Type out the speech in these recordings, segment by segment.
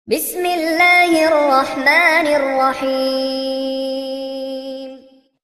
बिस्मिल्लाहिर्रहमानिर्रहीम।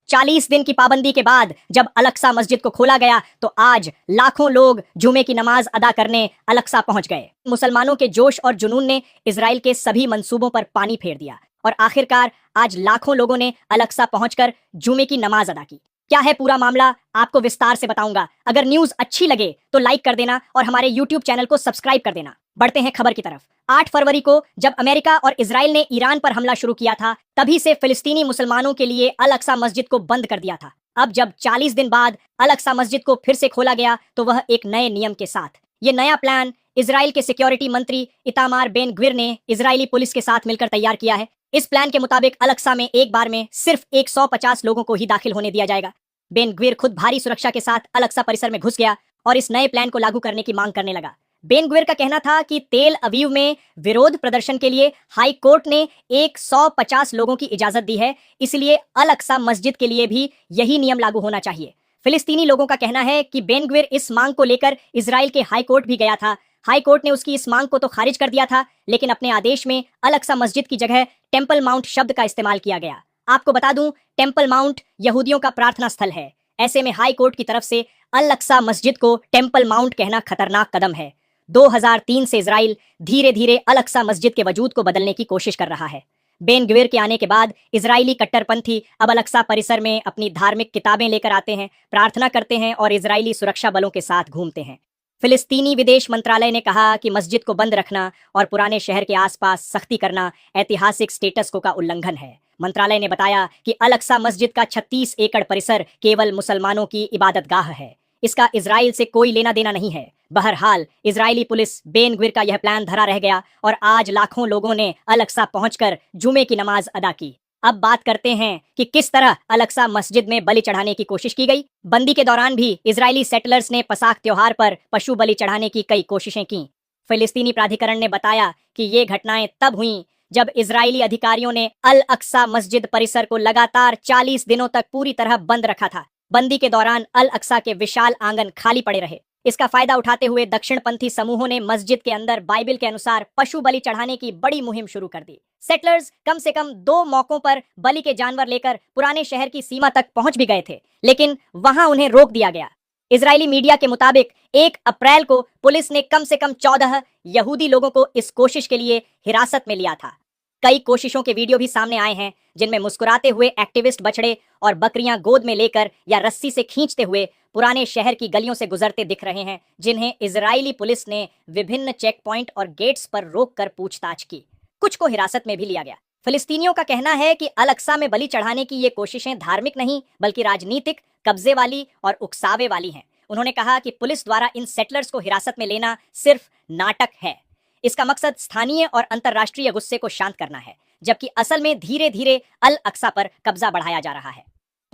40 दिन की पाबंदी के बाद जब अलक्सा मस्जिद को खोला गया तो आज लाखों लोग जुमे की नमाज अदा करने अलक्सा पहुंच गए। मुसलमानों के जोश और जुनून ने इजराइल के सभी मंसूबों पर पानी फेर दिया और आखिरकार आज लाखों लोगों ने अलक्सा पहुंचकर जुमे की नमाज अदा की। क्या है पूरा मामला, आपको विस्तार से बताऊंगा। अगर न्यूज अच्छी लगे तो लाइक कर देना और हमारे यूट्यूब चैनल को सब्सक्राइब कर देना। बढ़ते हैं खबर की तरफ। 8 फरवरी को जब अमेरिका और इजराइल ने ईरान पर हमला शुरू किया था, तभी से फिलिस्तीनी मुसलमानों के लिए अल अक्सा मस्जिद को बंद कर दिया था। अब जब 40 दिन बाद अल अक्सा मस्जिद को फिर से खोला गया तो वह एक नए नियम के साथ। ये नया प्लान इजराइल के सिक्योरिटी मंत्री इतामार बेन ग्विर ने इजरायली पुलिस के साथ मिलकर तैयार किया है। इस प्लान के मुताबिक अल अक्सा में एक बार में सिर्फ 150 लोगों को ही दाखिल होने दिया जाएगा। बेन ग्विर खुद भारी सुरक्षा के साथ अल अक्सा परिसर में घुस गया और इस नए प्लान को लागू करने की मांग करने लगा। बेन ग्विर का कहना था कि तेल अवीव में विरोध प्रदर्शन के लिए हाई कोर्ट ने 150 लोगों की इजाजत दी है, इसलिए अल अक्सा मस्जिद के लिए भी यही नियम लागू होना चाहिए। फिलिस्तीनी लोगों का कहना है कि बेन ग्विर इस मांग को लेकर इजराइल के हाई कोर्ट भी गया था। हाई कोर्ट ने उसकी इस मांग को तो खारिज कर दिया था, लेकिन अपने आदेश में अल अक्सा मस्जिद की जगह टेंपल माउंट शब्द का इस्तेमाल किया गया। आपको बता दूं, टेंपल माउंट यहूदियों का प्रार्थना स्थल है। ऐसे में हाई कोर्ट की तरफ से अल अक्सा मस्जिद को टेंपल माउंट कहना खतरनाक कदम है। 2003 से इजराइल धीरे धीरे अल अक्सा मस्जिद के वजूद को बदलने की कोशिश कर रहा है। बेन ग्विर के आने के बाद इजरायली कट्टरपंथी अब अल अक्सा परिसर में अपनी धार्मिक किताबें लेकर आते हैं, प्रार्थना करते हैं और इजरायली सुरक्षा बलों के साथ घूमते हैं। फिलिस्तीनी विदेश मंत्रालय ने कहा कि मस्जिद को बंद रखना और पुराने शहर के आसपास सख्ती करना ऐतिहासिक स्टेटस को का उल्लंघन है। मंत्रालय ने बताया कि अल अक्सा मस्जिद का 36 एकड़ परिसर केवल मुसलमानों की इबादतगाह है। इसका इजराइल से कोई लेना देना नहीं है। बहरहाल इजरायली पुलिस बेन ग्विर का यह प्लान धरा रह गया और आज लाखों लोगों ने अल अक्सा पहुंचकर जुमे की नमाज अदा की। अब बात करते हैं कि किस तरह अल अक्सा मस्जिद में बलि चढ़ाने की कोशिश की गई। बंदी के दौरान भी इजरायली सेटलर्स ने पसाख त्योहार पर पशु बलि चढ़ाने की कई कोशिशें की। फिलिस्तीनी प्राधिकरण ने बताया कि ये घटनाएं तब हुई जब इजरायली अधिकारियों ने अल अक्सा मस्जिद परिसर को लगातार 40 दिनों तक पूरी तरह बंद रखा था। बंदी के दौरान अल अक्सा के विशाल आंगन खाली पड़े रहे। इसका फायदा उठाते हुए दक्षिणपंथी समूहों ने मस्जिद के अंदर बाइबिल के अनुसार पशु बलि चढ़ाने की बड़ी मुहिम शुरू कर दी। सेटलर्स कम से कम 2 मौकों पर बलि के जानवर लेकर पुराने शहर की सीमा तक पहुंच भी गए थे, लेकिन वहां उन्हें रोक दिया गया। इजरायली मीडिया के मुताबिक 1 अप्रैल को पुलिस ने कम से कम 14 यहूदी लोगों को इस कोशिश के लिए हिरासत में लिया था। कई कोशिशों के वीडियो भी सामने आए हैं जिनमें मुस्कुराते हुए एक्टिविस्ट बछड़े और बकरियां गोद में लेकर या रस्सी से खींचते हुए पुराने शहर की गलियों से गुजरते दिख रहे हैं, जिन्हें इजरायली पुलिस ने विभिन्न चेक पॉइंट और गेट्स पर रोककर पूछताछ की। कुछ को हिरासत में भी लिया गया। फिलिस्तीनियों का कहना है कि अल अक्सा में बलि चढ़ाने की ये कोशिशें धार्मिक नहीं बल्कि राजनीतिक, कब्जे वाली और उकसावे वाली हैं। उन्होंने कहा कि पुलिस द्वारा इन सेटलर्स को हिरासत में लेना सिर्फ नाटक है। इसका मकसद स्थानीय और अंतर्राष्ट्रीय गुस्से को शांत करना है, जबकि असल में धीरे धीरे अल अक्सा पर कब्जा बढ़ाया जा रहा है।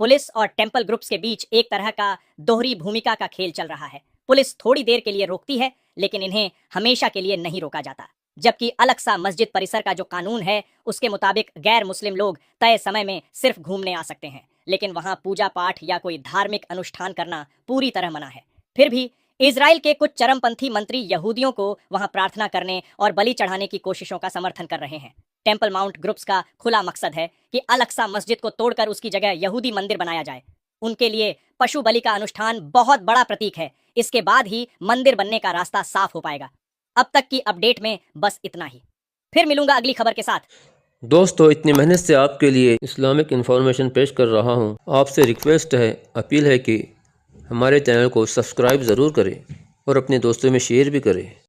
पुलिस और टेंपल ग्रुप्स के बीच एक तरह का दोहरी भूमिका का खेल चल रहा है। पुलिस थोड़ी देर के लिए रोकती है, लेकिन इन्हें हमेशा के लिए नहीं रोका जाता। जबकि अल अक्सा मस्जिद परिसर का जो कानून है उसके मुताबिक गैर मुस्लिम लोग तय समय में सिर्फ घूमने आ सकते हैं, लेकिन वहां पूजा पाठ या कोई धार्मिक अनुष्ठान करना पूरी तरह मना है। फिर भी इजराइल के कुछ चरमपंथी मंत्री यहूदियों को वहां प्रार्थना करने और बलि चढ़ाने की कोशिशों का समर्थन कर रहे हैं। टेंपल माउंट ग्रुप्स का खुला मकसद है कि अल अक्सा मस्जिद को तोड़कर उसकी जगह यहूदी मंदिर बनाया जाए। उनके लिए पशु बलि का अनुष्ठान बहुत बड़ा प्रतीक है। इसके बाद ही मंदिर बनने का रास्ता साफ हो पाएगा। अब तक की अपडेट में बस इतना ही। फिर मिलूंगा अगली खबर के साथ। दोस्तों, इतनी मेहनत से आपके लिए इस्लामिक इन्फॉर्मेशन पेश कर रहा हूँ। आपसे रिक्वेस्ट है, अपील है कि हमारे चैनल को सब्सक्राइब ज़रूर करें और अपने दोस्तों में शेयर भी करें।